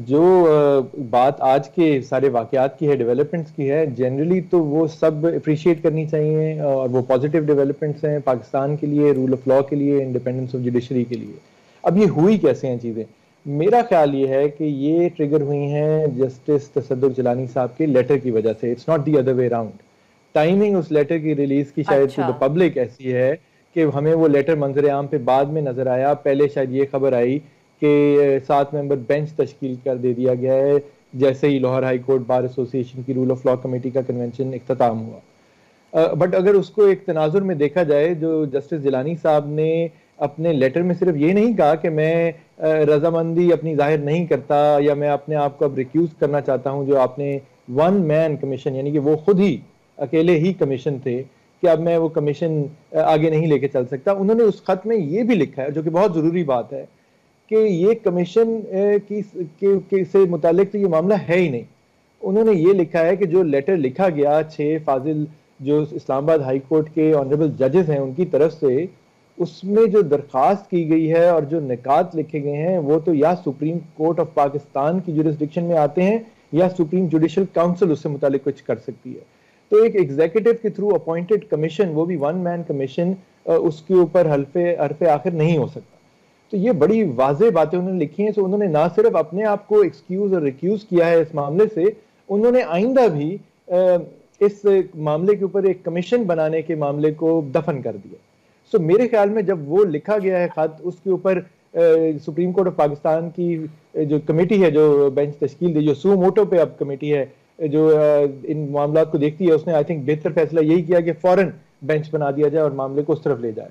جو بات آج کے سارے واقعات کی ہے، ڈیولپمنٹس کی ہے، جنرلی تو وہ سب اپریشیٹ کرنی چاہیے، اور وہ پازیٹیو ڈیولپمنٹس ہیں پاکستان کے لیے، رول آف لاء کے لیے، انڈیپینڈنس آف جوڈیشری کے لیے۔ اب یہ ہوئی کیسے ہیں چیزیں؟ میرا خیال یہ ہے کہ یہ ٹریگر ہوئی ہیں جسٹس تصدق جیلانی صاحب کے لیٹر کی وجہ سے، it's not the other way around. Timing اس لیٹر کی ریلیز کی شاید ٹو اچھا دا پبلک ایسی ہے کہ ہمیں وہ لیٹر منظر عام پہ بعد میں نظر آیا، پہلے شاید یہ خبر آئی کہ 7 ممبر بینچ تشکیل کر دے دیا گیا ہے جیسے ہی لاہور ہائی کورٹ بار ایسوسی ایشن کی رول آف لاء کمیٹی کا کنونشن اختتام ہوا۔ بٹ اگر اس کو ایک تناظر میں دیکھا جائے، جو جسٹس جیلانی صاحب نے اپنے لیٹر میں صرف یہ نہیں کہا کہ میں رضامندی اپنی ظاہر نہیں کرتا یا میں اپنے آپ کو اب ریکیوز کرنا چاہتا ہوں، جو آپ نے ون مین کمیشن، یعنی کہ وہ خود ہی اکیلے ہی کمیشن تھے، کہ اب میں وہ کمیشن آگے نہیں لے کے چل سکتا۔ انہوں نے اس خط میں یہ بھی لکھا ہے، جو کہ بہت ضروری بات ہے، کہ یہ کمیشن سے متعلق تو یہ معاملہ ہے ہی نہیں۔ انہوں نے یہ لکھا ہے کہ جو لیٹر لکھا گیا 6 فاضل جو اسلام آباد ہائی کورٹ کے آنریبل ججز ہیں ان کی طرف سے، اس میں جو درخواست کی گئی ہے اور جو نکات لکھے گئے ہیں وہ تو یا سپریم کورٹ آف پاکستان کی جورسڈکشن میں آتے ہیں یا سپریم جوڈیشل کاؤنسل اس سے متعلق کچھ کر سکتی ہے۔ تو ایک ایگزیکٹو کے تھرو اپوائنٹڈ کمیشن، وہ بھی ون مین کمیشن، اس کے اوپر حرف آخر نہیں ہو سکتا۔ تو یہ بڑی واضح باتیں انہوں نے لکھی ہیں۔ تو انہوں نے نہ صرف اپنے آپ کو ایکسکیوز اور ریکیوز کیا ہے اس معاملے سے، انہوں نے آئندہ بھی اس معاملے کے اوپر ایک کمیشن بنانے کے معاملے کو دفن کر دیا۔ سو میرے خیال میں جب وہ لکھا گیا ہے خط، اس کے اوپر سپریم کورٹ آف پاکستان کی جو کمیٹی ہے جو بینچ تشکیل دی، جو سو موٹو پہ اب کمیٹی ہے جو ان معاملات کو دیکھتی ہے، اس نے آئی تھنک بہتر فیصلہ یہی کیا کہ فوراً بینچ بنا دیا جائے اور معاملے کو اس طرف لے جائے۔